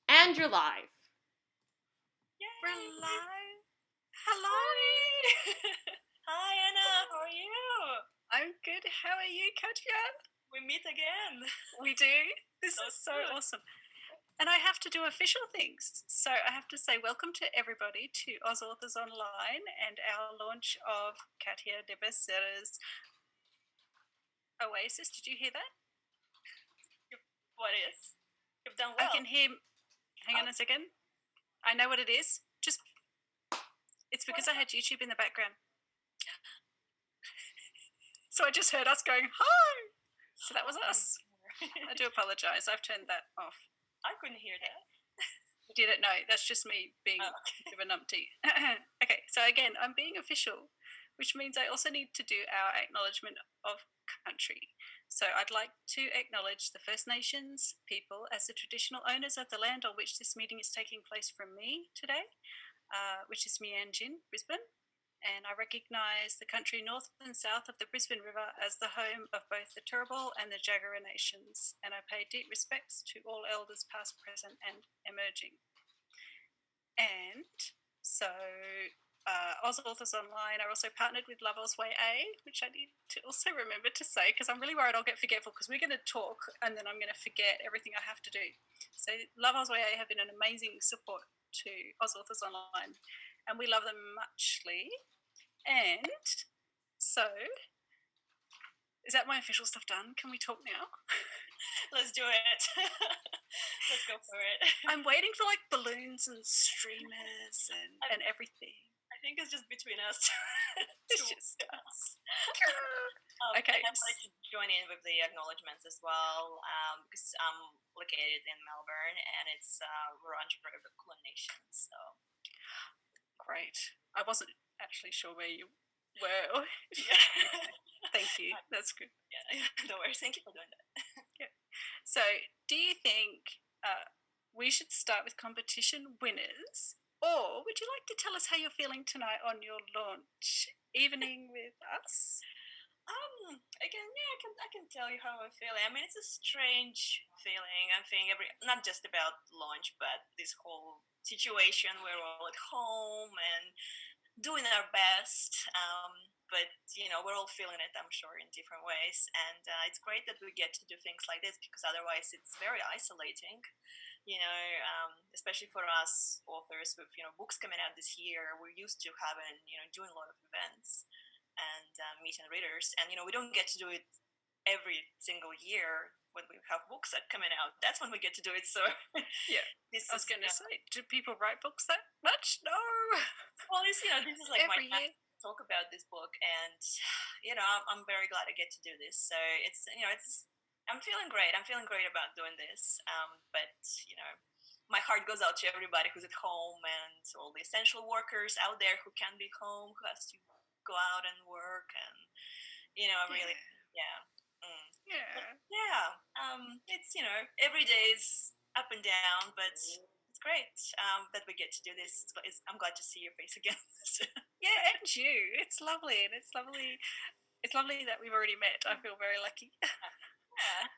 And you're live. Yay. We're live. Hello. Hi, Anna. How are you? I'm good. How are you, Katya? We meet again. We do. This So is so good. awesome. And I have to do official things. So I have to say welcome to everybody to Oz Authors Online and our launch of Katya de Becerra's Oasis. Did you hear that? What is? You've done well. I can hear. Hang on a second. I know what it is. It's because I had YouTube in the background. So I just heard us going, hi. So that was us. I do apologise. I've turned that off. I couldn't hear that. You didn't know. That's just me being a bit of a numpty. Okay, so again, I'm being official, which means I also need to do our acknowledgement of country. So I'd like to acknowledge the First Nations people as the traditional owners of the land on which this meeting is taking place from me today, which is Meanjin, Brisbane. And I recognise the country north and south of the Brisbane River as the home of both the Turrbal and the Jagera nations, and I pay deep respects to all elders past, present and emerging. And so Oz Authors Online are also partnered with Love Oz Way A, which I need to also remember to say because I'm really worried I'll get forgetful because we're going to talk and then I'm going to forget everything I have to do. So Love Oz Way A have been an amazing support to Oz Authors Online and we love them muchly. And so, is that my official stuff done? Can we talk now? Let's do it. Let's go for it. I'm waiting for like balloons and streamers and everything. I think it's just between us. It's just us. Okay. Okay. I'd like to join in with the acknowledgements as well because I'm located in Melbourne and it's Wurundjeri of the Kulin Nation. So great. I wasn't actually sure where you were. Thank you. That's good. Yeah, no worries. Thank you for doing that. Yeah. So, do you think we should start with competition winners, or would you like to tell us how you're feeling tonight on your launch evening with us? I can tell you how I'm feeling. I mean, it's a strange feeling. I'm feeling not just about launch, but this whole situation where we're all at home and doing our best. But we're all feeling it, I'm sure, in different ways. And it's great that we get to do things like this because otherwise it's very isolating. Especially for us authors with books coming out this year. We're used to having doing a lot of events and meeting readers, and we don't get to do it every single year when we have books that coming out. That's when we get to do it. So yeah, I was going to say, do people write books that much? No. Well, this is like every year. Talk about this book, and I'm very glad I get to do this. So it's I'm feeling great. I'm feeling great about doing this. But my heart goes out to everybody who's at home and all the essential workers out there who can't be home, who has to go out and work, and really it's every day is up and down, but it's great that we get to do this. I'm glad to see your face again. Yeah, and you. It's lovely, and it's lovely. It's lovely that we've already met. I feel very lucky. Yeah.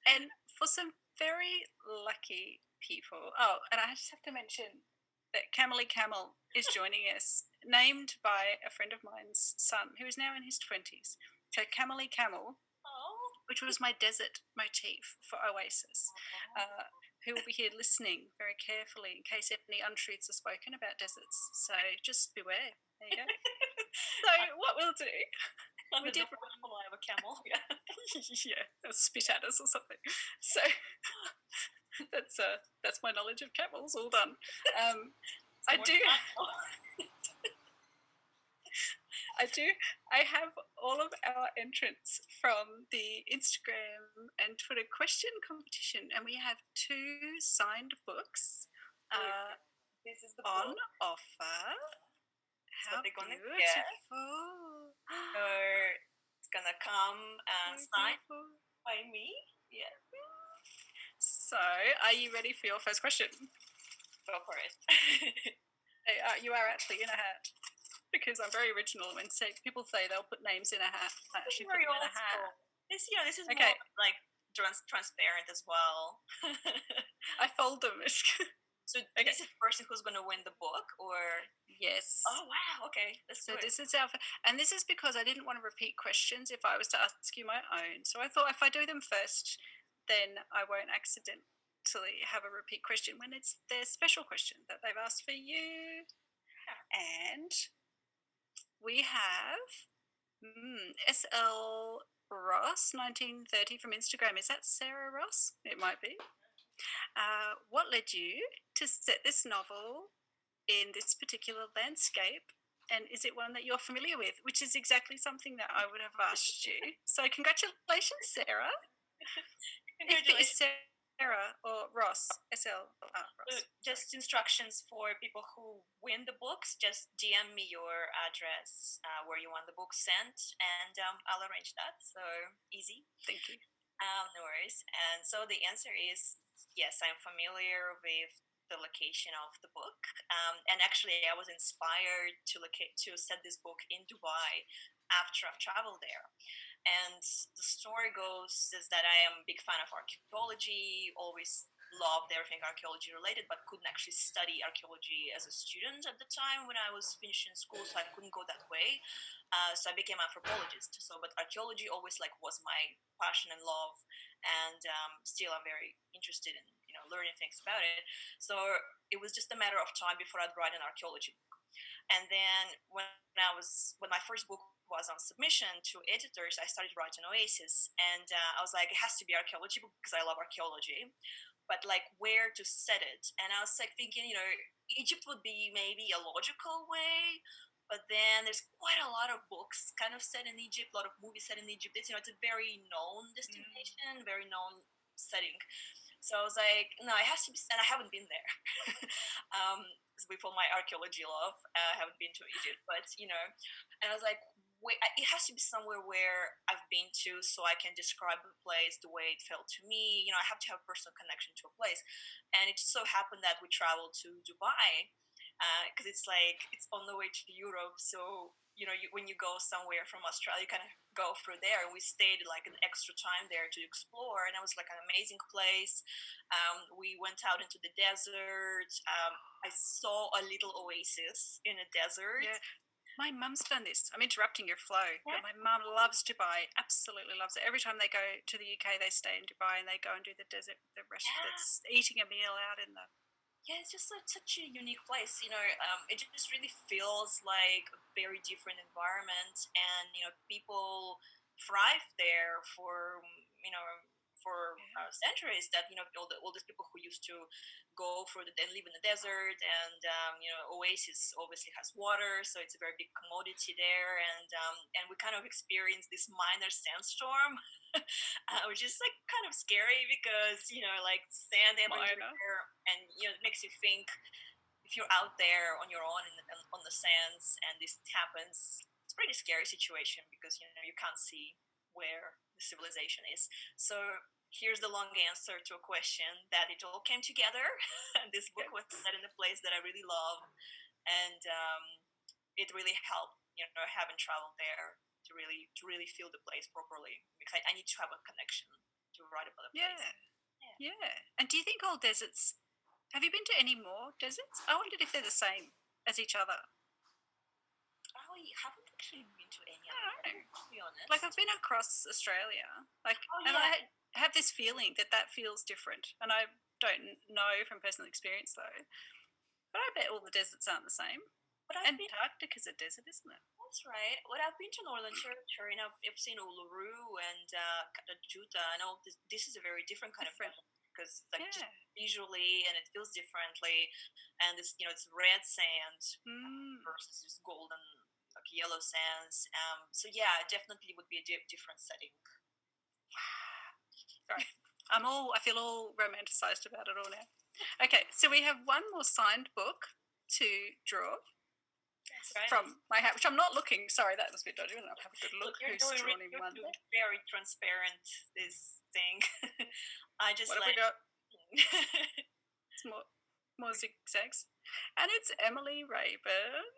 And for some very lucky people. Oh, and I just have to mention that Camely Camel is joining us, named by a friend of mine's son, who is now in his 20s. So Camely Camel, which was my desert motif for Oasis, who will be here listening very carefully in case any untruths are spoken about deserts. So just beware. There you go. So what we'll do... We did I have a camel. Yeah. Yeah, they'll spit at us or something. So that's my knowledge of camels all done. I have all of our entrants from the Instagram and Twitter question competition, and we have 2 signed books this is the on book. offer. How beautiful! So it's gonna come signed by me. Yeah. So, are you ready for your first question? Go for it. You are actually in a hat. Because I'm very original when people say they'll put names in a hat. I actually put them in a hat. This is okay. more like transparent as well. I fold them. So Okay. this is the person who's going to win the book, or Yes. oh wow, okay, that's So good. this is and this is because I didn't want to repeat questions if I was to ask you my own. So I thought if I do them first, then I won't accidentally have a repeat question when it's their special question that they've asked for you. And we have SL Ross 1930 from Instagram. Is that Sarah Ross? It might be. What led you to set this novel in this particular landscape? And is it one that you're familiar with? Which is exactly something that I would have asked you. So congratulations, Sarah. If it is Congratulations. Sarah or Ross, SL Ross. Just instructions for people who win the books. Just DM me your address where you want the book sent, and I'll arrange that. So easy. Thank you. No worries. And so the answer is yes, I'm familiar with the location of the book. And actually, I was inspired to set this book in Dubai after I've traveled there. And the story goes is that I am a big fan of archaeology, always loved everything archaeology related, but couldn't actually study archaeology as a student at the time when I was finishing school, so I couldn't go that way. So I became an anthropologist. So, but archaeology always like was my passion and love, and still I'm very interested in learning things about it. So it was just a matter of time before I'd write an archaeology book. And then when my first book was on submission to editors, I started writing Oasis, and I was like, it has to be archaeology book because I love archaeology, but like where to set it? And I was like thinking, Egypt would be maybe a logical way, but then there's quite a lot of books kind of set in Egypt, a lot of movies set in Egypt. It's a very known destination, very known setting. So I was like, no, it has to be, and I haven't been there. With all my archaeology love, I haven't been to Egypt, but and I was like, wait, it has to be somewhere where I've been to, so I can describe the place the way it felt to me. I have to have a personal connection to a place, and it just so happened that we traveled to Dubai because it's on the way to Europe, so when you go somewhere from Australia, you kind of go through there. And we stayed like an extra time there to explore, and it was like an amazing place. We went out into the desert. I saw a little oasis in a desert. Yeah. My mum's done this. I'm interrupting your flow, but my mum loves Dubai, absolutely loves it. Every time they go to the UK, they stay in Dubai and they go and do the desert, the rest that's eating a meal out in the. Yeah, it's just such a unique place. It just really feels like a very different environment, and people thrive there for centuries. That all these people who used to go and live in the desert, and Oasis obviously has water, so it's a very big commodity there, and we kind of experience this minor sandstorm, which is like kind of scary because like sand everywhere, and it makes you think if you're out there on your own on the sands and this happens, it's a pretty scary situation because you can't see where the civilization is. So here's the long answer to a question that it all came together. And this book was set in a place that I really love, and it really helped having traveled there to really feel the place properly, because I need to have a connection to write about a place. Yeah. And do you think all deserts? Have you been to any more deserts? I wondered if they're the same as each other. I haven't actually been to any other, to be honest. Like I've been across Australia, and I have this feeling that feels different, and I don't know from personal experience though. But I bet all the deserts aren't the same. But Antarctica's a desert, isn't it? That's right. Well, I've been to Northern Territory, and I've seen Uluru and Katajuta. I know this is a very different kind of desert because just visually, and it feels differently, and it's it's red sand versus just golden yellow sands. So yeah, it definitely would be a different setting. Sorry, I feel all romanticized about it all now. Okay, so we have one more signed book to draw. Right. From my hat, which I'm not looking. Sorry, that was a bit dodgy. I don't have a good look. You're very transparent. This thing, I just what have we got? It's more zigzags, and it's Emily Rayburn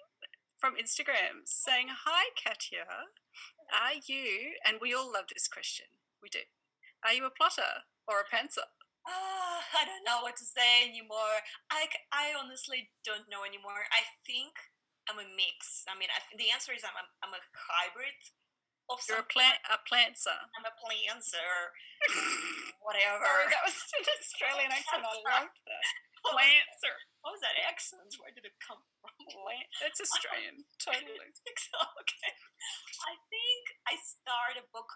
from Instagram saying, "Hi, Katya. Are you?" And we all love this question. We do. Are you a plotter or a pantser? I don't know what to say anymore. I honestly don't know anymore. I think I'm a mix. I mean, the answer is I'm a hybrid of You're some. a plantser. I'm a planter, whatever. Sorry, that was an Australian accent. I loved that. What was, Plantser. what was that accent? Where did it come from? That's Australian, totally. Okay. I think I start a book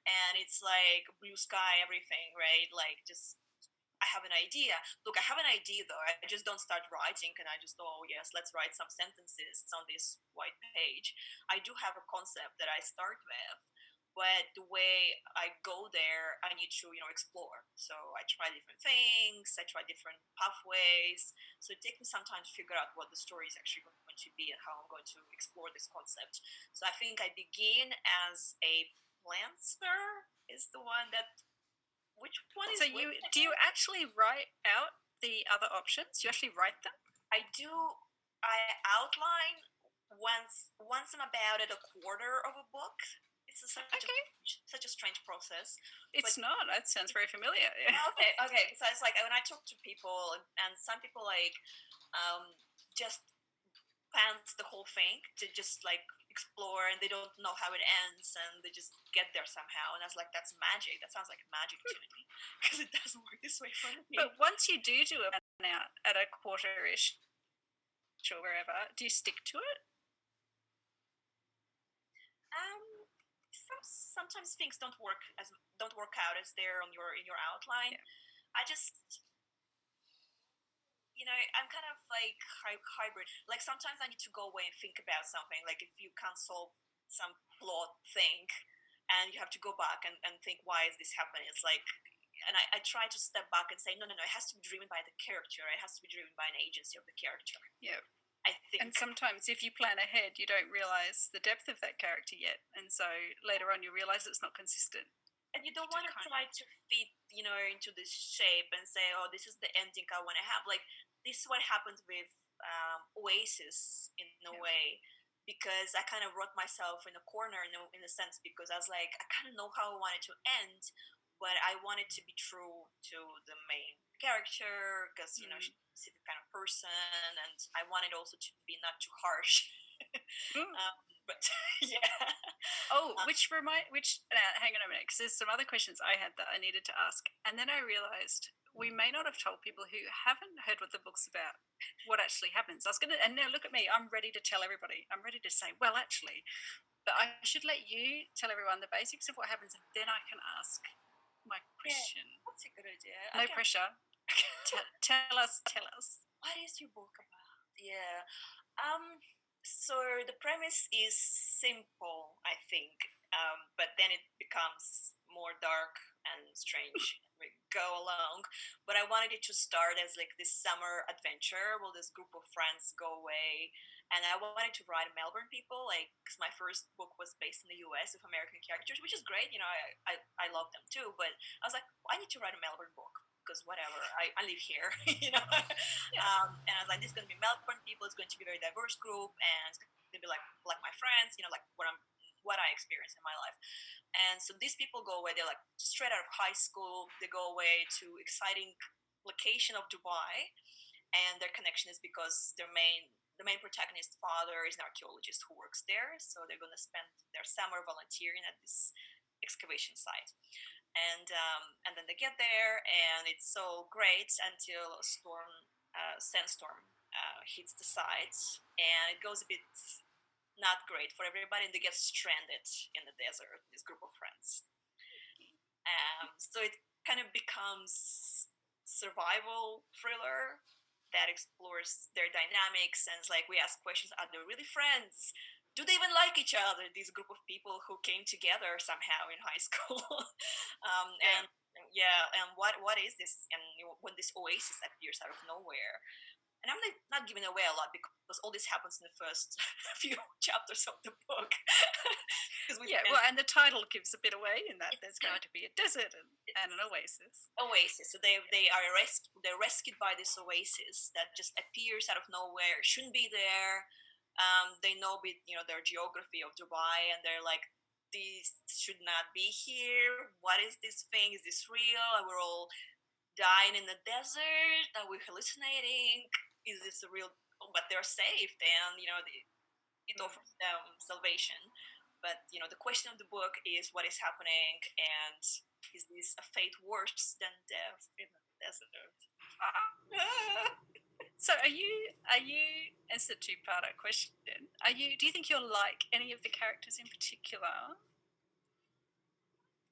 and it's like blue sky everything, right? Like just I have an idea. Look, I have an idea though. I just don't start writing and I just oh yes, let's write some sentences on this white page. I do have a concept that I start with, but the way I go there, I need to explore. So I try different things. I try different pathways. So it takes me some time to figure out what the story is actually going to be and how I'm going to explore this concept. So I think I begin as a planter is the one that. Which one is? So do you actually write out the other options? You actually write them? I do. I outline once I'm about at a quarter of a book. It's such a strange process. It's not. That sounds very familiar. Yeah. Okay. So it's like when I talk to people, and some people like just pants the whole thing to just like explore, and they don't know how it ends, and they just get there somehow. And I was like, that's magic. That sounds like magic to me because it doesn't work this way for me. But once you do a plan out at a quarter-ish or wherever, do you stick to it? Sometimes things don't work out as they're in your outline. Yeah. I just I'm kind of like hybrid. Like sometimes I need to go away and think about something. Like if you can't solve some plot thing, and you have to go back and think why is this happening. It's like, and I try to step back and say no, it has to be driven by the character. It has to be driven by an agency of the character. Yeah. I think. And sometimes if you plan ahead, you don't realize the depth of that character yet. And so later on you realize it's not consistent. And you don't want to try to fit, into this shape and say, oh, this is the ending I want to have. Like, this is what happened with Oasis in a way, because I kind of wrote myself in a corner in a sense, because I was like, I kind of know how I want it to end, but I wanted to be true to the main character because, she's a specific kind of person, and I wanted also to be not too harsh. But yeah. Oh, hang on a minute, because there's some other questions I had that I needed to ask, and then I realized we may not have told people who haven't heard what the book's about what actually happens. And now look at me, I'm ready to tell everybody. I'm ready to say, well, actually, but I should let you tell everyone the basics of what happens, and then I can ask my question. Yeah, that's a good idea. No pressure. Tell us. What is your book about? Yeah. So the premise is simple, I think, but then it becomes more dark and strange as we go along. But I wanted it to start as like this summer adventure where this group of friends go away, and I wanted to write Melbourne people, like, because my first book was based in the US with American characters, which is great. I love them too, but I was like, I need to write a Melbourne book because whatever, I live here, Yeah. And I was like, this is going to be Melbourne people. It's going to be a very diverse group, and it's going to be like my friends, like what I experienced in my life. And so these people go away. They're like straight out of high school. They go away to exciting location of Dubai, and their connection is because the main protagonist's father is an archaeologist who works there. So they're going to spend their summer volunteering at this excavation site. And then they get there, and it's so great until a sandstorm hits the site, and it goes a bit not great for everybody, and they get stranded in the desert. This group of friends, so it kind of becomes survival thriller that explores their dynamics, and it's like we ask questions: are they really friends? Do they even like each other? This group of people who came together somehow in high school, and what is this? And when this oasis appears out of nowhere, and I'm not giving away a lot because all this happens in the first few chapters of the book. And the title gives a bit away in that there's going to be a desert and an oasis. So they're rescued by this oasis that just appears out of nowhere. Shouldn't be there. They know their geography of Dubai, and they're like, this should not be here. What is this thing? Is this real? Are we all dying in the desert? Are we hallucinating? Is this a real? But they're safe, and it offers them salvation. But the question of the book is what is happening, and is this a fate worse than death in the desert? So are you? It's a two-parter question. Do you think you're like any of the characters in particular?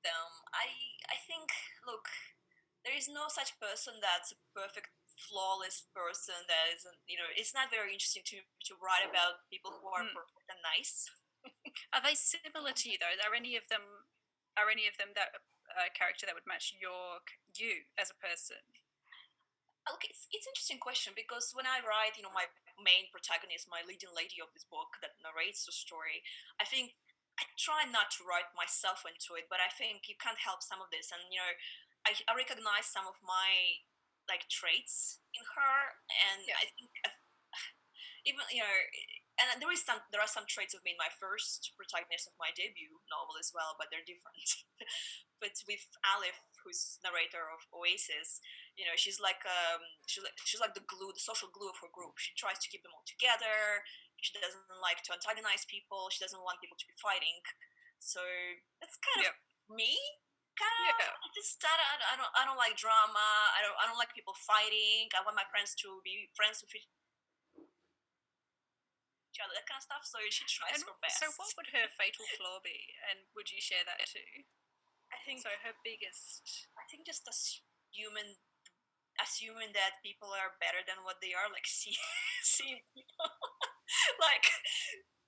I think, look, there is no such person that's a perfect, flawless person that isn't. It's not very interesting to write about people who are perfect and nice. Are they similar to you though? Are any of them? That a character that would match you as a person? Okay, it's interesting question because when I write, my main protagonist, my leading lady of this book that narrates the story, I think I try not to write myself into it, but I think you can't help some of this, and I recognize some of my like traits in her, and Yeah. I think even and there are some traits of me in my first protagonist of my debut novel as well, but they're different. But with Aleph, who's narrator of Oasis, she's like she's like the glue, the social glue of her group. She tries to keep them all together. She doesn't like to antagonize people. She doesn't want people to be fighting. So that's kind of me. Yeah. I don't like drama. I don't like people fighting. I want my friends to be friends with each other, that kind of stuff. So she tries her best. So what would her fatal flaw be? And would you share that too? I think so. Her biggest. I think just assuming that people are better than what they are, like seeing people, like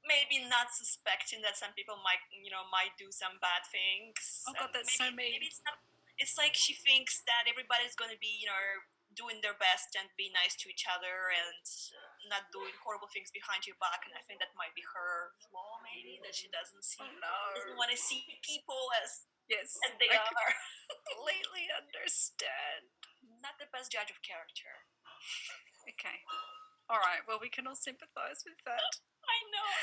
maybe not suspecting that some people might do some bad things. Oh God, that's so mean. Maybe it's not. It's like she thinks that everybody's going to be doing their best and be nice to each other and not doing horrible things behind your back. And I think that might be her flaw, maybe, that she doesn't see. Oh, no. Doesn't want to see people as they I are. Completely understand. Not the best judge of character. Okay. All right. Well, we can all sympathize with that. I know.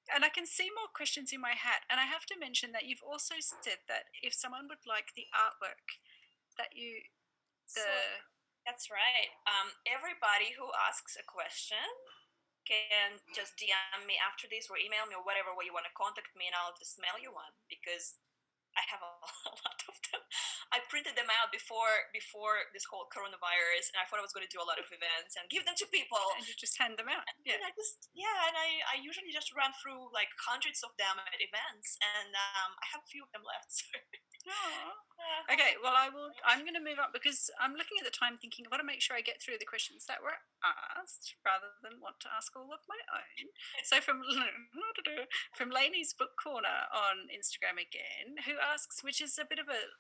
And I can see more questions in my hat. And I have to mention that you've also said that if someone would like the artwork, that you that's right. Everybody who asks a question can just DM me after this or email me or whatever way you want to contact me, and I'll just mail you one because I have a lot of them. I printed them out before this whole coronavirus, and I thought I was going to do a lot of events and give them to people. And you just hand them out. And I usually just run through like hundreds of them at events, and I have a few of them left. So. Okay, well, I'm going to move on because I'm looking at the time thinking I've got to make sure I get through the questions that were asked rather than want to ask all of my own. So from Lainey's Book Corner on Instagram again, who asks, which is a bit of a,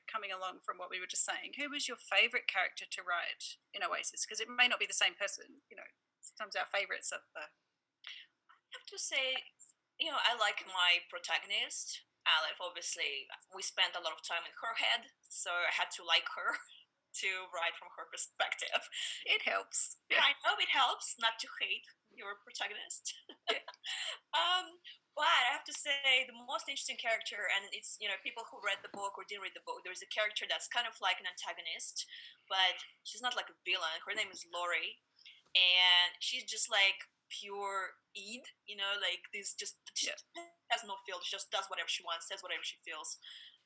coming along from what we were just saying, who was your favourite character to write in Oasis? Because it may not be the same person, sometimes our favourites are the... I have to say, I like my protagonist. Aleph, obviously, we spent a lot of time in her head, so I had to like her to write from her perspective. It helps. Yeah. I know it helps not to hate your protagonist. Yeah. But I have to say, the most interesting character, and it's people who read the book or didn't read the book, there's a character that's kind of like an antagonist, but she's not like a villain. Her name is Lori, and she's just like pure Eid, like this just has no feel. She just does whatever she wants, says whatever she feels,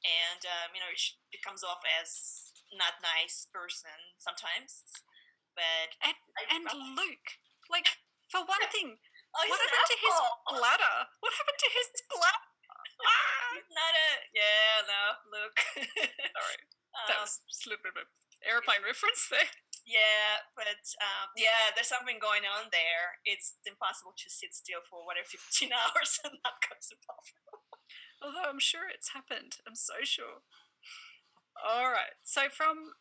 and she comes off as not nice person sometimes. But Luke, like for one thing, what happened to his bladder? What happened to his bladder? He's not Luke. Sorry, that was a little bit of an airplane reference there. Yeah, but there's something going on there. It's impossible to sit still for 15 hours and not go to the bathroom. Although I'm sure it's happened. I'm so sure. All right. So from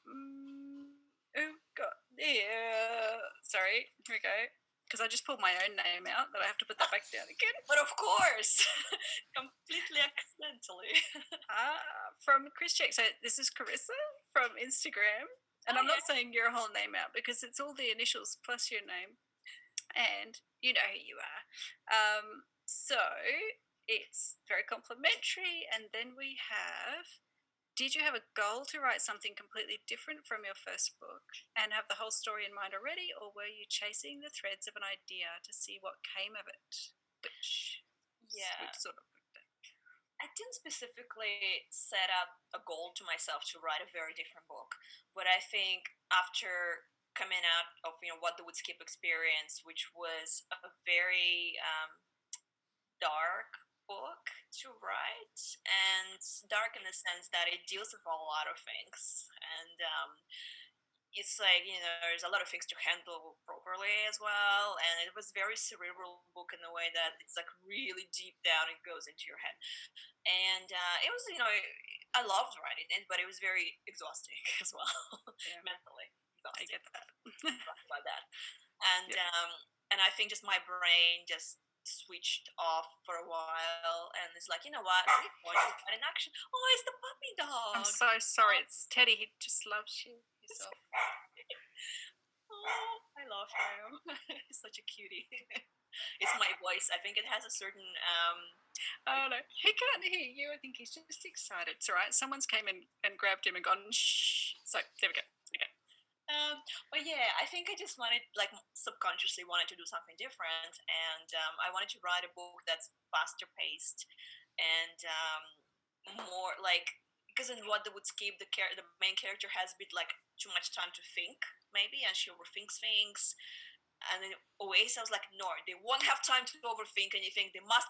sorry, here we go. Because I just pulled my own name out, that I have to put that back down again. But of course, completely accidentally. From Chris Jack. So this is Carissa from Instagram. And I'm not saying your whole name out because it's all the initials plus your name. And you know who you are. So it's very complimentary. And then we have, did you have a goal to write something completely different from your first book and have the whole story in mind already, or were you chasing the threads of an idea to see what came of it? Which Yeah. sort of booked it. I didn't specifically set up a goal to myself to write a very different book, but I think after coming out of what the Woodskip experience, which was a very dark book to write, and dark in the sense that it deals with a lot of things, and it's like there's a lot of things to handle properly as well, and it was very cerebral book in the way that it's like really deep down, it goes into your head, and it was I loved writing it, but it was very exhausting as well. Yeah, Mentally I exhausting get that. about that, and Yeah. I think just my brain just switched off for a while, and it's like, what, we want to find an action. Oh, it's the puppy I'm dog. so sorry. It's Teddy. He just loves you. He's off. Oh, I love him. He's such a cutie. It's my voice. I think it has a certain Oh no, he can't hear you. I think he's just excited. It's all right. Someone's came in and grabbed him and gone shh. So there we go. Okay. but yeah, I think I just wanted, like, subconsciously wanted to do something different, and I wanted to write a book that's faster paced and more like, because in What They Would Skip, the main character has a bit like too much time to think, maybe, and she overthinks things. And then always I was like, no, they won't have time to overthink anything. They must,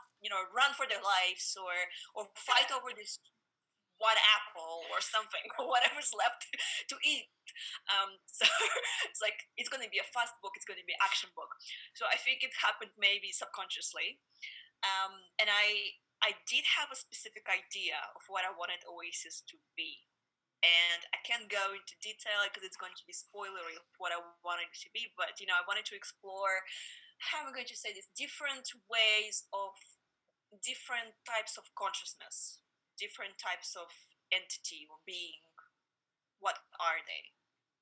run for their lives, or fight over this one apple or something, or whatever's left to eat. So it's like, it's going to be a fast book. It's going to be an action book. So I think it happened maybe subconsciously, and I did have a specific idea of what I wanted Oasis to be, and I can't go into detail because it's going to be spoilery of what I wanted it to be. But I wanted to explore, how am I going to say this, different ways of different types of consciousness, different types of entity or being. What are they?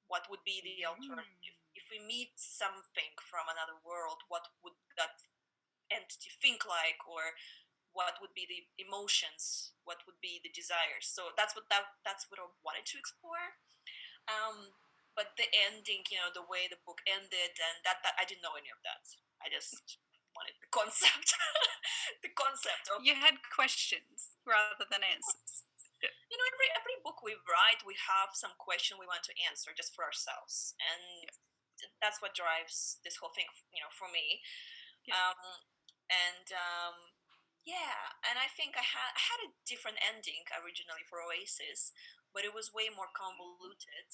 What would be the alternative? If we meet something from another world, what would that entity think like, or what would be the emotions, what would be the desires? So that's what I wanted to explore. But the ending, the way the book ended, and that I didn't know any of that. I just wanted the concept, the concept of, You had questions rather than answers. every book we write, we have some question we want to answer just for ourselves, and that's what drives this whole thing, for me. Yeah. And yeah, and I think I had a different ending originally for Oasis, but it was way more convoluted.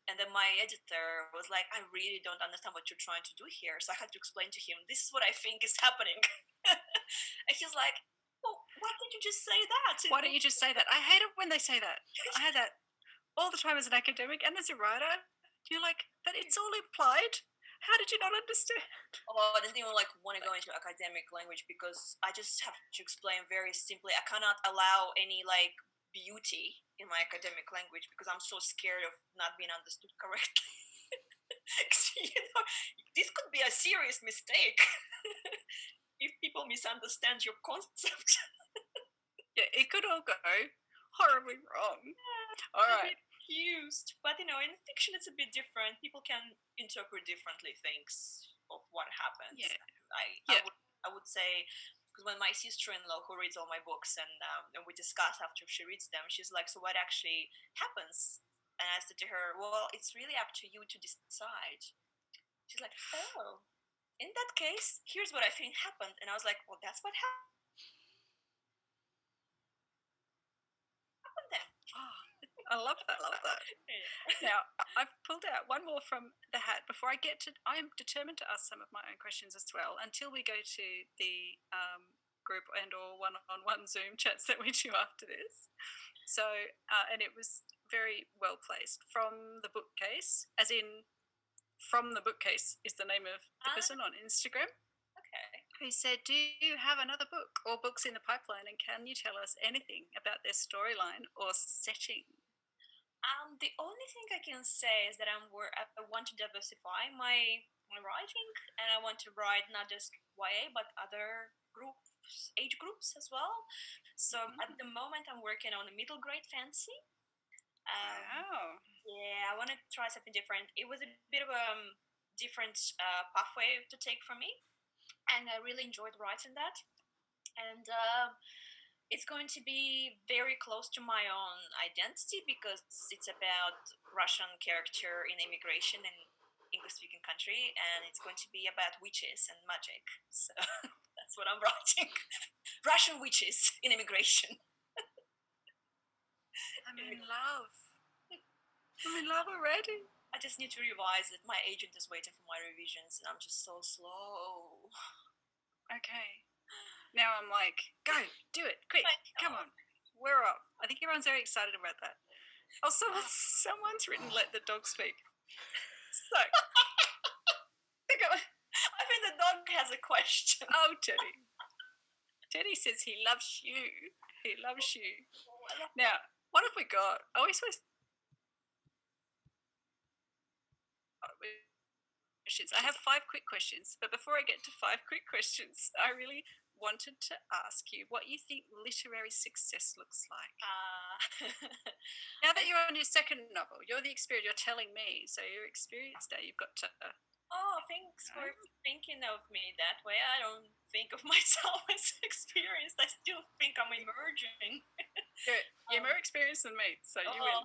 And then my editor was like, I really don't understand what you're trying to do here. So I had to explain to him, this is what I think is happening. And he's like, well, why didn't you just say that? Why don't you just say that? I hate it when they say that. I had that all the time as an academic and as a writer. You're like, but it's all implied. How did you not understand? Oh, I didn't even like want to go into academic language, because I just have to explain very simply. I cannot allow any like beauty in my academic language because I'm so scared of not being understood correctly. This could be a serious mistake if people misunderstand your concept. Yeah, it could all go horribly wrong. All right. Confused, but in fiction it's a bit different. People can interpret differently things of what happens. Yeah. I would say, because when my sister-in-law, who reads all my books, and we discuss after she reads them, she's like, so what actually happens? And I said to her, well, it's really up to you to decide. She's like, oh, in that case, here's what I think happened. And I was like, well, that's what happened then. I love that. Now, I've pulled out one more from the hat before I get to. I am determined to ask some of my own questions as well until we go to the group and/or one-on-one Zoom chats that we do after this. So, and it was very well placed from the bookcase, as in from the bookcase is the name of the person on Instagram. Okay. Who said, do you have another book or books in the pipeline, and can you tell us anything about their storyline or setting? The only thing I can say is that I want to diversify my writing, and I want to write not just YA but other group age groups as well. So at Mm. the moment, I'm working on a middle grade fantasy. Wow. Yeah, I want to try something different. It was a bit of a different pathway to take for me, and I really enjoyed writing that. And it's going to be very close to my own identity because it's about Russian character in immigration in English speaking country, and it's going to be about witches and magic. So that's what I'm writing. Russian witches in immigration. I'm in love. I'm in love already. I just need to revise it. My agent is waiting for my revisions, and I'm just so slow. Okay. Now I'm like, go, do it, quick, come on. We're off. I think everyone's very excited about that. Also, someone's written "Let the dog speak." So, I think the dog has a question. oh, Teddy. Teddy says he loves you. He loves you. Now, what have we got? Oh, we're supposed questions. I have 5 quick questions, but before I get to 5 quick questions, I really wanted to ask you what you think literary success looks like. Now that you're on your second novel, you're the experience. You're telling me, so you're experienced now. You've got to. Oh, thanks for thinking of me that way. I don't think of myself as experienced. I still think I'm emerging. You're more experienced than me, so you win.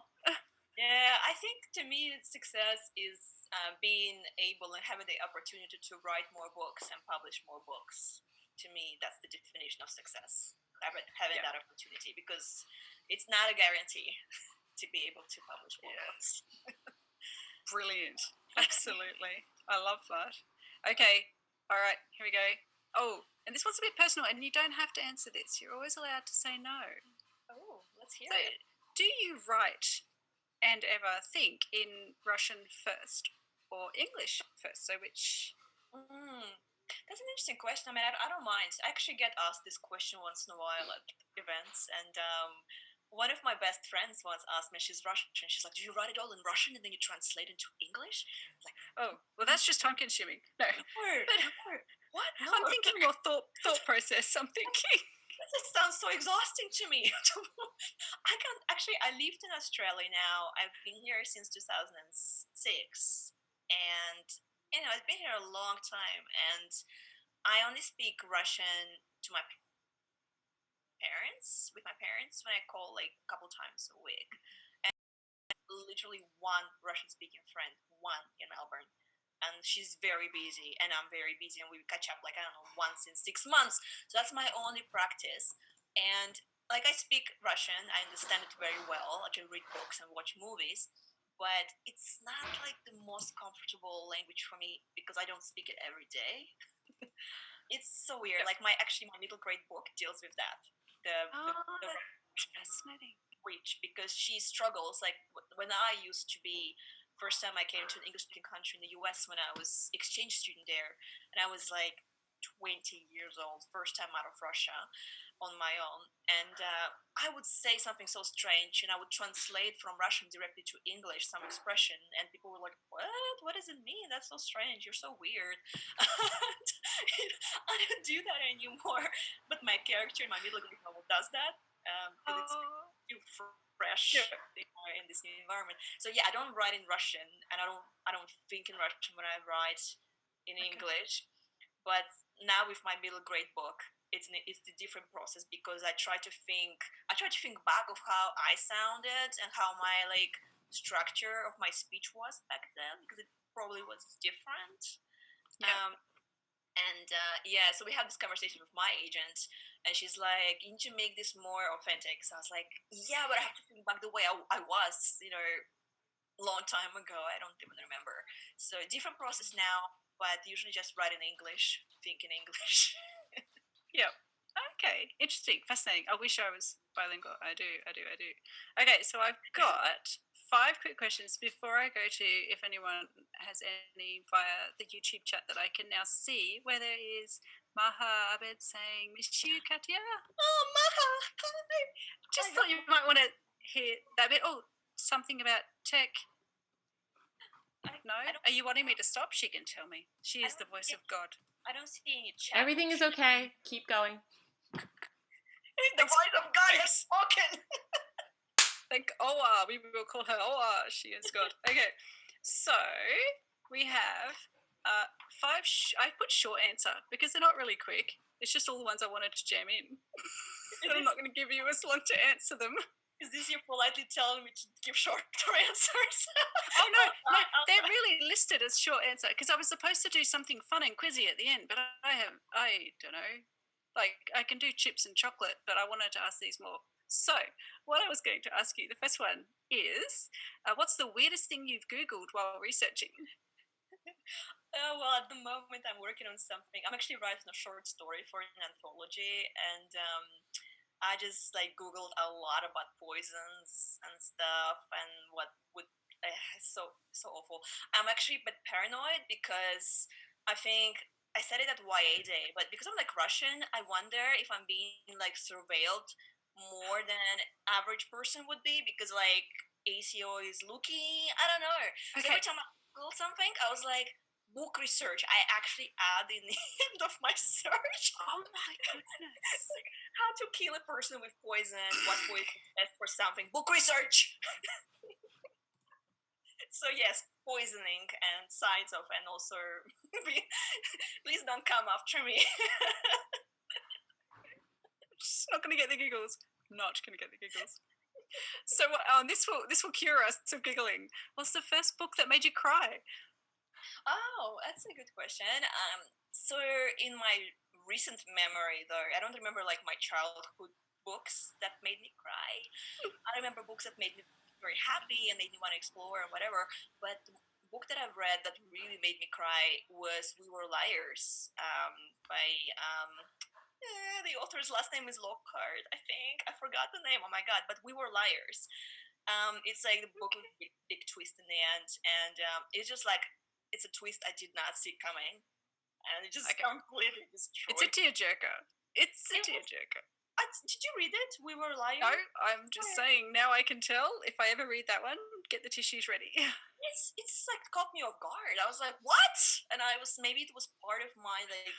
Yeah, I think to me, success is being able and having the opportunity to write more books and publish more books. To me, that's the definition of success. Having that opportunity, because it's not a guarantee to be able to publish more books. Brilliant. Absolutely. I love that. Okay. All right. Here we go. Oh, and this one's a bit personal, and you don't have to answer this. You're always allowed to say no. Oh, let's hear it. Do you write and ever think in Russian first or English first? So which? That's an interesting question. I mean, I don't mind. I actually get asked this question once in a while at events, and one of my best friends once asked me, she's Russian, she's like, do you write it all in Russian and then you translate into English? I was like, oh, well, that's just time consuming. No. What? No. I'm thinking more thought process. I'm thinking. It sounds so exhausting to me. I can't actually. I lived in Australia now. I've been here since 2006, and I've been here a long time. And I only speak Russian to my parents, with my parents, when I call like a couple times a week. And literally one Russian-speaking friend, one in Melbourne. And she's very busy, and I'm very busy, and we catch up like, I don't know, once in 6 months. So that's my only practice. And like, I speak Russian, I understand it very well. I can read books and watch movies, but it's not like the most comfortable language for me because I don't speak it every day. It's so weird. Like my middle grade book deals with that. The fascinating. Which, because she struggles, like when I used to be, first time I came to an English speaking country in the US when I was exchange student there, and I was like 20 years old, first time out of Russia on my own. And I would say something so strange, and I would translate from Russian directly to English some expression, and people were like, what does it mean? That's so strange, you're so weird. I don't do that anymore, but my character in my middle grade novel does that. It's too fresh in this new environment. So yeah, I don't write in Russian, and I don't think in Russian when I write in English. But now with my middle grade book, it's the different process, because I try to think back of how I sounded and how my like structure of my speech was back then, because it probably was different. So we had this conversation with my agent, and she's like, you need to make this more authentic. So I was like, yeah, but I have to think back the way I was, long time ago. I don't even remember. So different process now, but usually just write in English, think in English. Yeah. Okay. Interesting. Fascinating. I wish I was bilingual. I do. Okay, so I've got 5 quick questions before I go to if anyone has any via the YouTube chat that I can now see, where there is Maha Abed saying, miss you, Katya. Oh, Maha. Just thought you might want to hear that bit. Oh, something about tech. No? Are you wanting me to stop? She can tell me. She is the voice of God. I don't see any chat. Everything is okay. Keep going. The voice of God has spoken. Like Oa, we will call her Oa. She is God. Okay, so we have I put short answer because they're not really quick. It's just all the ones I wanted to jam in. And I'm not going to give you as long to answer them. Is this you politely telling me to give shorter answers? Oh no, they're really listed as short answer because I was supposed to do something fun and quizzy at the end, but I don't know. Like I can do chips and chocolate, but I wanted to ask these more. So, what I was going to ask you, the first one is, what's the weirdest thing you've Googled while researching? Well, at the moment, I'm working on something. I'm actually writing a short story for an anthology, and I just like Googled a lot about poisons and stuff, and what would so awful. I'm actually a bit paranoid because I think I said it at YA Day, but because I'm like Russian, I wonder if I'm being like surveilled more than average person would be because like ACO is looking. I don't know. So Okay. every time I Google something, I was like book research. I actually add in the end of my search. Oh my goodness. How to kill a person with poison, what poison is best for something, book research. So yes, poisoning and signs of, and also please don't come after me. Just not going to get the giggles. Not going to get the giggles. So this will cure us of giggling. What's the first book that made you cry? Oh, that's a good question. So in my recent memory, though, I don't remember like my childhood books that made me cry. I remember books that made me very happy and made me want to explore and whatever. But the book that I've read that really made me cry was We Were Liars by the author's last name is Lockhart, I think. I forgot the name. Oh my god! But We Were Liars. It's like the book with a big twist in the end, and it's just like it's a twist I did not see coming, and it just completely destroyed. It's a tearjerker. It's a tearjerker. Did you read it? We Were Liars? No, I'm just saying. Now I can tell. If I ever read that one, get the tissues ready. It's like caught me off guard. I was like, what? And I was maybe it was part of my like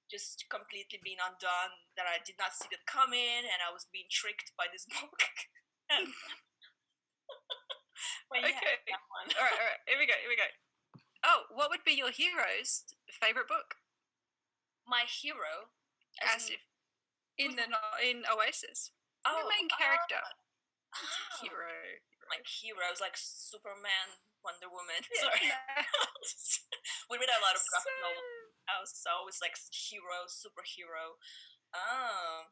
just completely being undone that I did not see that coming, and I was being tricked by this book. But yeah, okay. All right. Here we go. Oh, what would be your hero's favorite book? My hero, as if in Oasis. Oh, your main character. Hero. Like heroes, like Superman, Wonder Woman. Sorry. We read a lot of graphic novels. So it's like hero, superhero. Oh,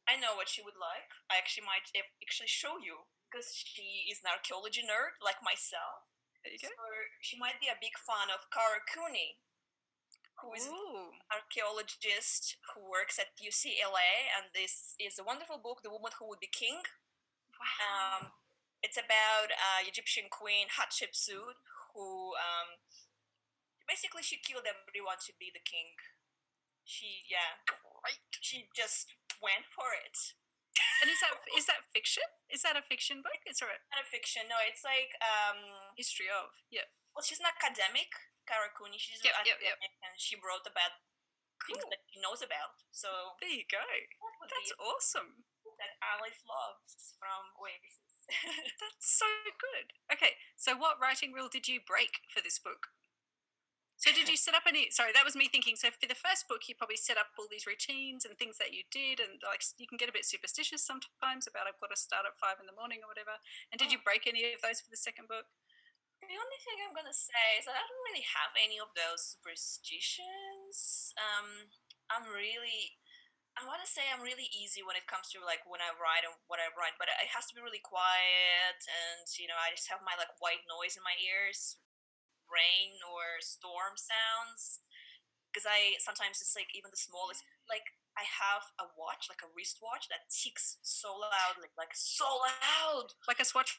I know what she would like. I actually might actually show you because she is an archaeology nerd like myself. There you go. So she might be a big fan of Kara Cooney, who is an archaeologist who works at UCLA, and this is a wonderful book, The Woman Who Would Be King. Wow. It's about Egyptian queen Hatshepsut, who basically she killed everyone to be the king. She just went for it. And is that fiction? Is that a fiction book? It's not a fiction. No, it's like history of. Yeah. Well, she's an academic, Kara Cooney. She's an academic, and she wrote about things that she knows about. So there you go. That's awesome. That Alice loves from Oasis. That's so good. Okay, so what writing rule did you break for this book? So did you set up any? Sorry, that was me thinking. So for the first book, you probably set up all these routines and things that you did, and like you can get a bit superstitious sometimes about I've got to start at 5 a.m. or whatever. And did you break any of those for the second book? The only thing I'm gonna say is that I don't really have any of those superstitions. I want to say I'm really easy when it comes to like when I write and what I write, but it has to be really quiet, and I just have my like white noise in my ears, rain or storm sounds, because I sometimes it's like even the smallest, like I have a watch, like a wristwatch that ticks so loudly, like so loud, like a watch.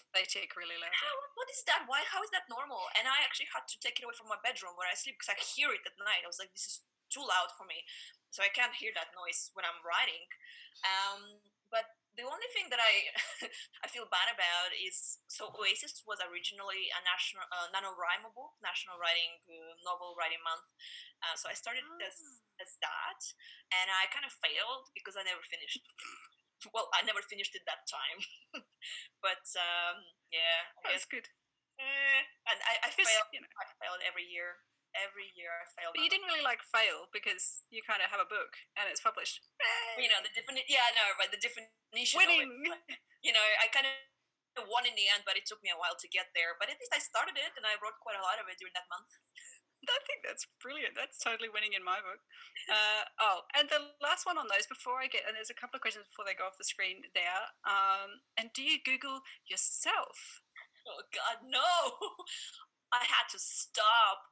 They tick really loud. What is that? Why? How is that normal? And I actually had to take it away from my bedroom where I sleep because I hear it at night. I was like, this is too loud for me, so I can't hear that noise when I'm writing. But The only thing that I I feel bad about is, so Oasis was originally a national NaNoWriMo book, National Writing Novel Writing Month. So I started Ah, as that, and I kind of failed because I never finished. Well, I never finished it that time, but yeah, I that's guess. good. And I Because, failed. I failed every year. Every year I failed. but you didn't really like fail because you kind of have a book and it's published. The definition. Yeah, I know, but the definition of it. Winning. I kind of won in the end, but it took me a while to get there. But at least I started it, and I wrote quite a lot of it during that month. I think that's brilliant. That's totally winning in my book. And the last one on those before I get, and there's a couple of questions before they go off the screen there. And do you Google yourself? Oh God, no! I had to stop.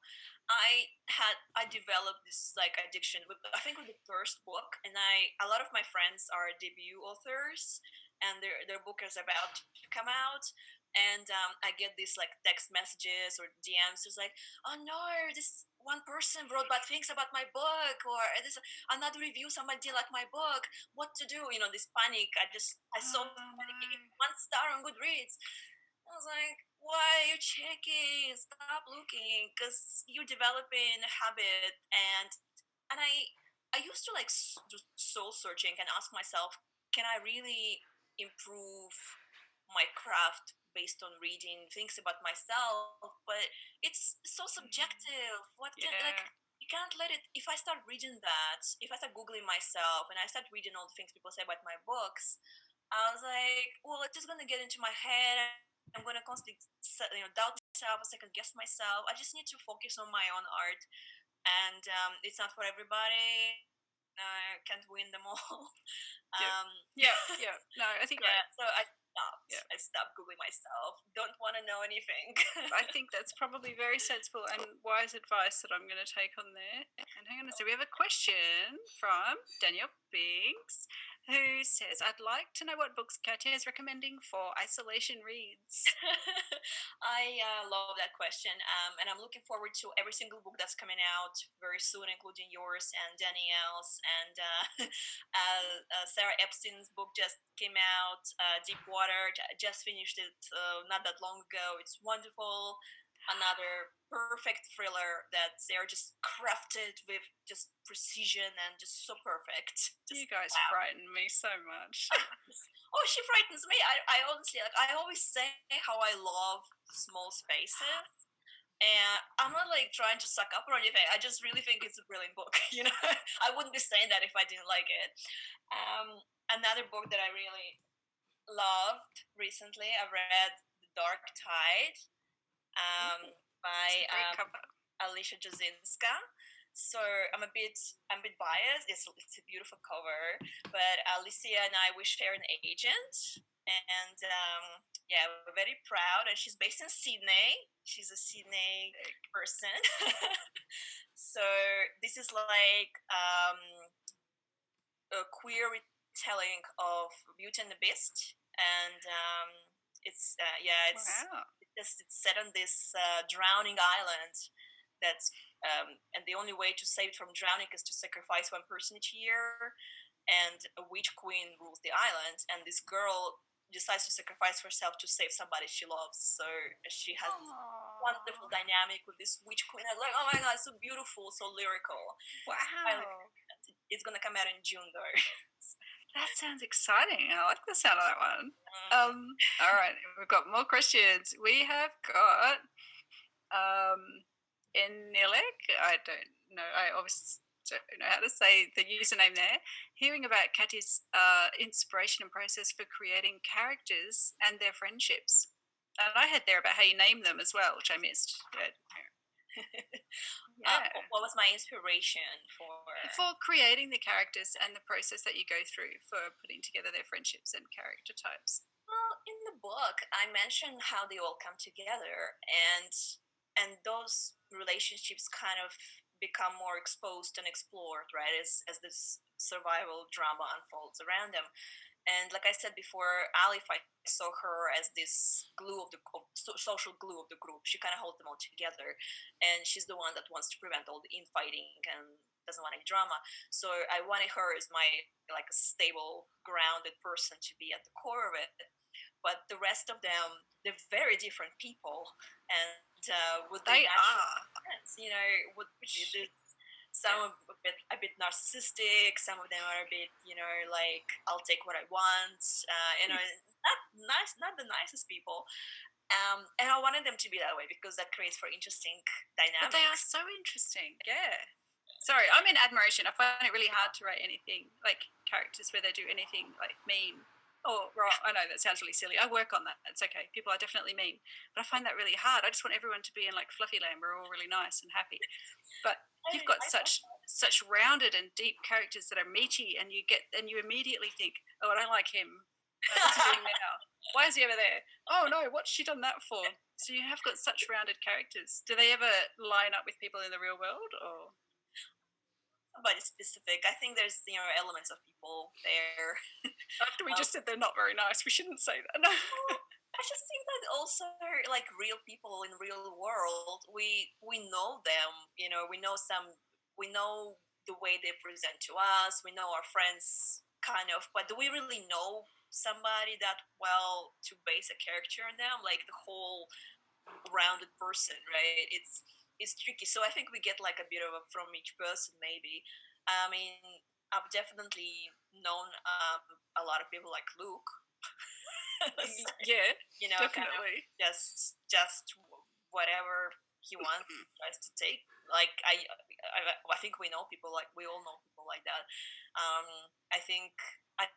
I developed this like addiction with, I think, with the first book, and a lot of my friends are debut authors, and their book is about to come out, and I get these like text messages or DMs, just like, oh no, this one person wrote bad things about my book, or this another review, somebody didn't like my book, what to do? This panic. I saw Oh somebody giving no. 1 star on Goodreads. I was like, why are you checking? Stop looking, because you're developing a habit. And I used to like do soul searching and ask myself, can I really improve my craft based on reading things about myself? But it's so subjective. What can, like, Yeah. you can't let it. If I start reading that, if I start googling myself and I start reading all the things people say about my books, I was like, well, it's just gonna get into my head. I'm gonna constantly, doubt myself, second guess myself. I just need to focus on my own art, and it's not for everybody. I can't win them all. Yep. um, Yeah. Yeah. No, I think yeah, right. so I stopped. Yeah. I stopped googling myself. Don't want to know anything. I think that's probably very sensible and wise advice that I'm going to take on there. And hang on a second, we have a question from Daniel Biggs, who says, I'd like to know what books Katya is recommending for isolation reads. I love that question, and I'm looking forward to every single book that's coming out very soon, including yours and Danielle's. And Sarah Epstein's book just came out, Deep Water. Just finished it not that long ago. It's wonderful. Another perfect thriller that Sarah just crafted with just precision and just so perfect. You Just guys wow. frighten me so much. Oh, she frightens me. I honestly, like, I always say how I love small spaces, and I'm not like trying to suck up or anything. I just really think it's a brilliant book. I wouldn't be saying that if I didn't like it. Another book that I really loved recently, I read The Dark Tide, It's by a great cover. Alicia Jasinska. So I'm a bit biased. It's a beautiful cover, but Alicia and I, we share an agent, and yeah, we're very proud. And she's based in Sydney. She's a Sydney person. So this is like a queer retelling of Beauty and the Beast, and Wow. it's set on this drowning island. That's and the only way to save it from drowning is to sacrifice one person each year. And a witch queen rules the island, and this girl decides to sacrifice herself to save somebody she loves. So she has this wonderful Aww. dynamic with this witch queen. I was like, oh my god, so beautiful, so lyrical. Wow. It's gonna come out in June though. That sounds exciting. I like the sound of that one. Mm. All right, we've got more questions. We have got Enilek. I don't know. I obviously don't know how to say the username there. Hearing about Katya's inspiration and process for creating characters and their friendships. And I had there about how you name them as well, which I missed. Yeah. What was my inspiration for? For creating the characters and the process that you go through for putting together their friendships and character types. Well, in the book, I mentioned how they all come together, and those relationships kind of become more exposed and explored, right? As this survival drama unfolds around them. And like I said before, Alif, I saw her as this glue social glue of the group. She kind of holds them all together, and she's the one that wants to prevent all the infighting and doesn't want any drama. So I wanted her as my like a stable, grounded person to be at the core of it. But the rest of them, they're very different people, and with their They natural are. friends, would some a bit narcissistic, some of them are a bit, like I'll take what I want, not nice, not the nicest people. And I wanted them to be that way because that creates for interesting But they are dynamics. so interesting. Yeah. Sorry, I'm in admiration. I find it really hard to write anything like characters where they do anything like mean. Oh, right. I know that sounds really silly. I work on that. It's okay. People are definitely mean, but I find that really hard. I just want everyone to be in like fluffy land. We're all really nice and happy. But you've got such rounded and deep characters that are meaty, and you immediately think, oh, I don't like him. What's he doing now? Why is he over there? Oh no, what's she done that for? So you have got such rounded characters. Do they ever line up with people in the real world, or But it's specific. I think there's elements of people there. after we just said they're not very nice, we shouldn't say that? No. I just think that also like real people in real world, we know them. We know the way they present to us. We know our friends kind of, but do we really know somebody that well to base a character on them? Like the whole rounded person, right? It's tricky. So I think we get like a bit of from each person, maybe. I mean, I've definitely known a lot of people like Luke. Yeah, Kind of definitely. just whatever he wants tries to take. Like I think we know people like we all know people like that. I think I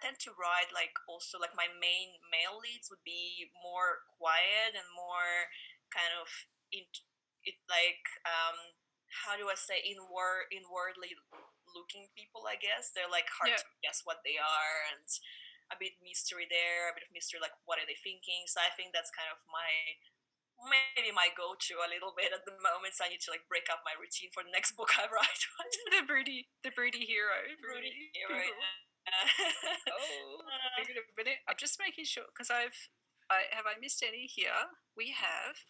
tend to write like also like my main male leads would be more quiet and more kind of in it like how do I say inwardly looking people. I guess they're like hard Yeah. to guess what they are, and a bit mystery there, a bit of mystery like what are they thinking. So I think that's kind of maybe my go-to a little bit at the moment. So I need to like break up my routine for the next book I write. the broody hero. Broody hero. Oh, hang on a minute. I'm just making sure because I missed any here? We have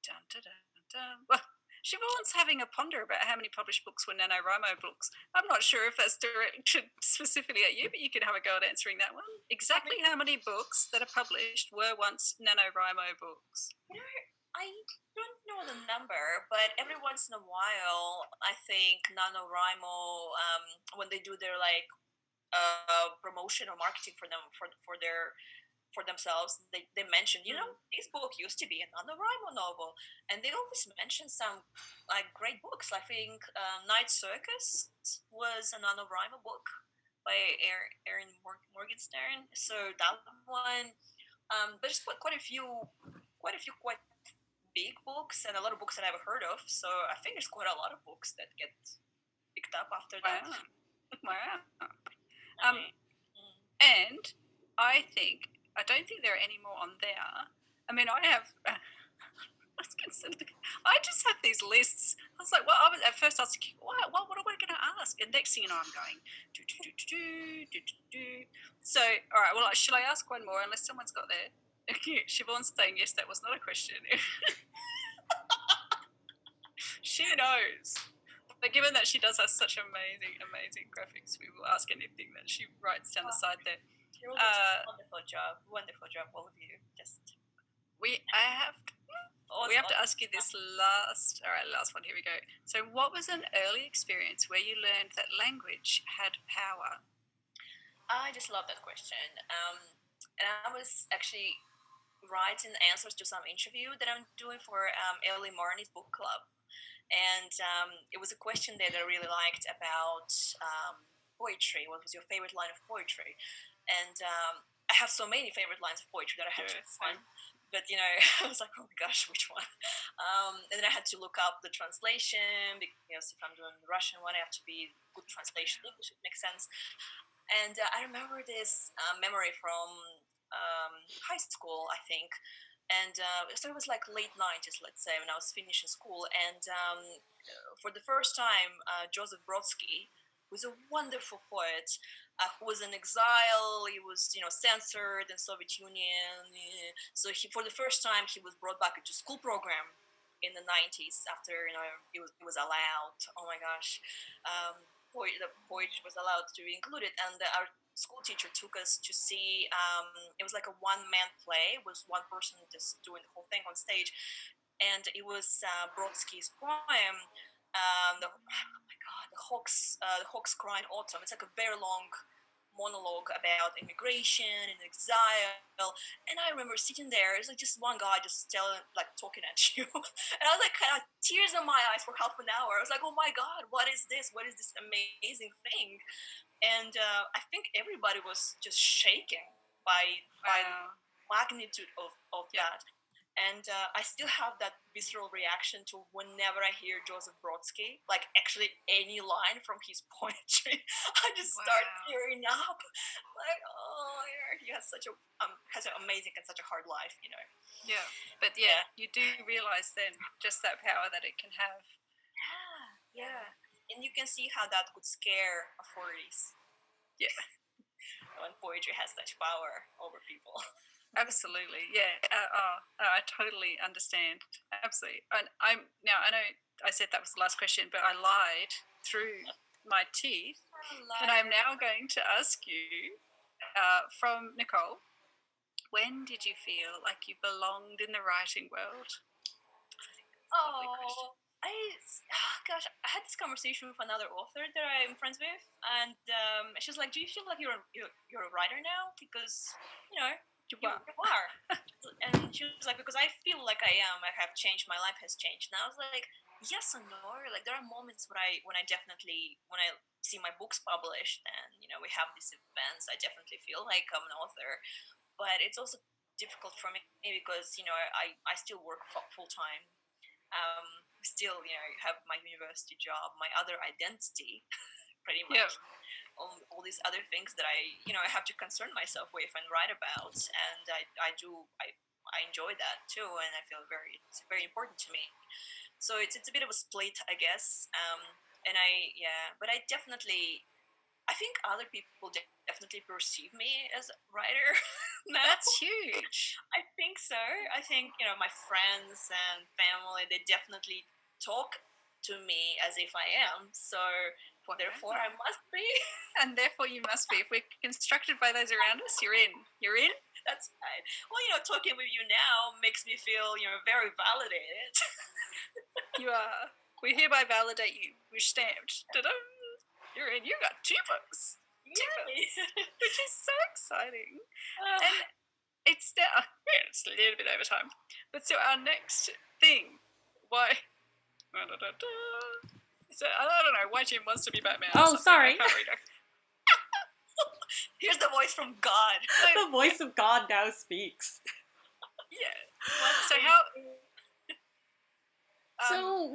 dun, dun, dun, dun. Well, Siobhan's having a ponder about how many published books were NaNoWriMo books. I'm not sure if that's directed specifically at you, but you can have a go at answering that one. Exactly how many books that are published were once NaNoWriMo books? I don't know the number, but every once in a while, I think NaNoWriMo, when they do their like promotion or marketing for them for themselves, they mentioned, this book used to be a NaNoWriMo novel, and they always mention some like great books. I think Night Circus was a NaNoWriMo book by Erin Morgenstern. So that one, there's quite a few quite big books and a lot of books that I haven't heard of. So I think there's quite a lot of books that get picked up after that. Wow. And I don't think there are any more on there. I mean, I have. I just have these lists. I was like, well, at first I was thinking, what am I going to ask? And next thing you know, I'm going, So, all right, well, shall I ask one more unless someone's got there? Siobhan's saying, yes, that was not a question. She knows. But given that she does have such amazing graphics, we will ask anything that she writes down the side there. Wonderful job, all of you. We have to ask you this last one. Here we go. So, what was an early experience where you learned that language had power? I just love that question. And I was actually writing answers to some interview that I'm doing for Ellie Marnie's book club, and it was a question that I really liked about poetry. What was your favorite line of poetry? And I have so many favorite lines of poetry that I have to find. But I was like, oh my gosh, which one? And then I had to look up the translation because if I'm doing the Russian one, I have to be good translation English. It makes sense. And I remember this memory from high school, I think. And so it was like late 90s, let's say, when I was finishing school. And for the first time, Joseph Brodsky, who's a wonderful poet, who was in exile. He was, censored in Soviet Union. So for the first time, he was brought back into school program. in the 90s after it was allowed. Oh my gosh, the poetry was allowed to be included, and our school teacher took us to see. It was like a one-man play. It was one person just doing the whole thing on stage, and it was Brodsky's poem. Oh my god, the Hawks Cry in Autumn. It's like a very long monologue about immigration and exile. And I remember sitting there, it's like just one guy just talking at you. And I was like, kind of tears in my eyes for half an hour. I was like, oh my God, what is this? What is this amazing thing? And I think everybody was just shaken by the Wow. magnitude of Yeah. that. And I still have that visceral reaction to whenever I hear Joseph Brodsky, like actually any line from his poetry, I just start Wow. tearing up. Like, oh, yeah, he has has an amazing and such a hard life, you know. Yeah. But you do realize then just that power that it can have. Yeah. And you can see how that could scare authorities. Yeah. When poetry has such power over people. Absolutely, yeah. I totally understand. Absolutely. And I know I said that was the last question, but I lied through my teeth, and I'm now going to ask you, from Nicole, when did you feel like you belonged in the writing world? Gosh, I had this conversation with another author that I'm friends with, and she's like, "Do you feel like you're a writer now? Because you know you are." And she was like, "Because I feel like I am. I have changed. My life has changed." And I was like, "Yes and no. Like there are moments when I definitely when I see my books published, and we have these events, I definitely feel like I'm an author. But it's also difficult for me because I still work full time. Still, have my university job, my other identity, pretty much. Yeah. All these other things that I have to concern myself with and write about, and I enjoy that too, and I feel it's very important to me. So it's a bit of a split, I guess. But I think other people definitely perceive me as a writer now. That's huge. I think so. I think my friends and family, they definitely talk to me as if I am. So therefore, I must be. And therefore, you must be. If we're constructed by those around us, you're in. You're in. That's right. Well, talking with you now makes me feel, very validated. You are. We hereby validate you. We're stamped. Ta-da! You're in. You got 2 books. Which is so exciting. And it's now. It's a little bit over time. But so our next thing, why? So I don't know why Jim wants to be Batman. Oh, sorry. I can't read it. Here's the voice from God. The voice of God now speaks. Yeah. So how? So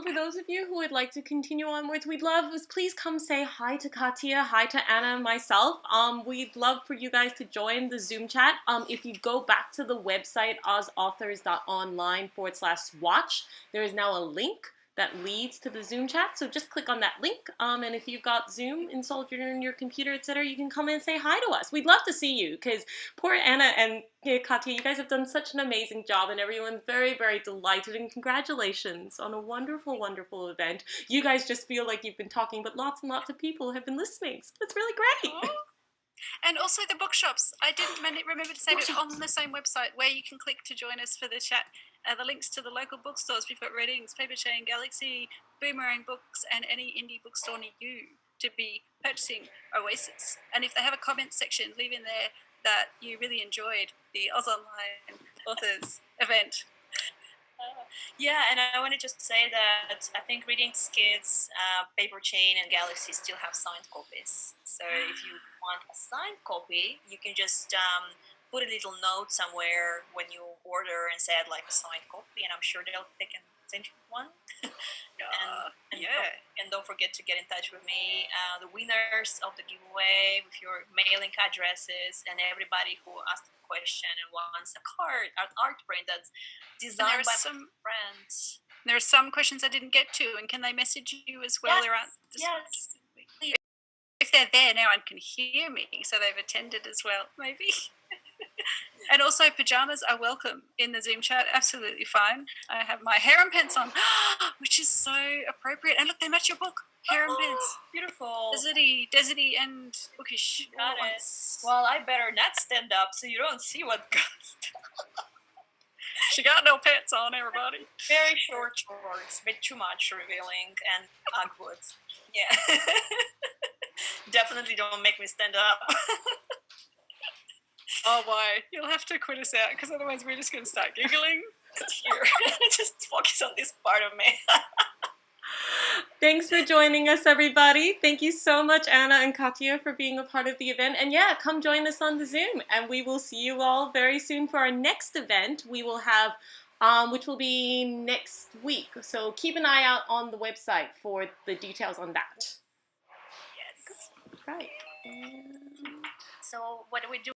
for those of you who would like to continue onwards, we'd love is please come say hi to Katya, hi to Anna and myself. We'd love for you guys to join the Zoom chat. If you go back to the website ozauthors.online/watch, there is now a link that leads to the Zoom chat. So just click on that link. And if you've got Zoom installed in your computer, etc., you can come and say hi to us. We'd love to see you because poor Anna and Katya, you guys have done such an amazing job, and everyone's very, very delighted. And congratulations on a wonderful, wonderful event. You guys just feel like you've been talking, but lots and lots of people have been listening. So it's really great. Oh. And also the bookshops. I didn't remember to say that on the same website where you can click to join us for the chat. The links to the local bookstores. We've got Readings, Paper Chain, Galaxy, Boomerang Books, and any indie bookstore near you to be purchasing Oasis. And if they have a comment section, leave in there that you really enjoyed the Oz Online Authors event. And I want to just say that I think Readings Kids, Paper Chain, and Galaxy still have signed copies. So if you want a signed copy, you can just put a little note somewhere when you order and say I'd like a signed copy, and I'm sure they can send you one. And don't forget to get in touch with me. The winners of the giveaway with your mailing addresses, and everybody who asked a question and wants a card, an art print that's designed by some friends. There are some questions I didn't get to, and can they message you as well? Yes. If they're there now and can hear me, so they've attended as well, maybe. And also, pajamas are welcome in the Zoom chat. Absolutely fine. I have my harem pants on, which is so appropriate. And look, they match your book. Harem pants. Beautiful. Deserty and bookish. Got all at it. once. Well, I better not stand up so you don't see what goes. She got no pants on, everybody. Very short shorts, bit too much revealing and awkward. Yeah. Definitely don't make me stand up. Oh boy, you'll have to quit us out because otherwise we're just going to start giggling. Here, just focus on this part of me. Thanks for joining us, everybody. Thank you so much, Anna and Katya, for being a part of the event. And yeah, come join us on the Zoom. And we will see you all very soon for our next event. We will have, which will be next week. So keep an eye out on the website for the details on that. Yes. Right. So what do we do?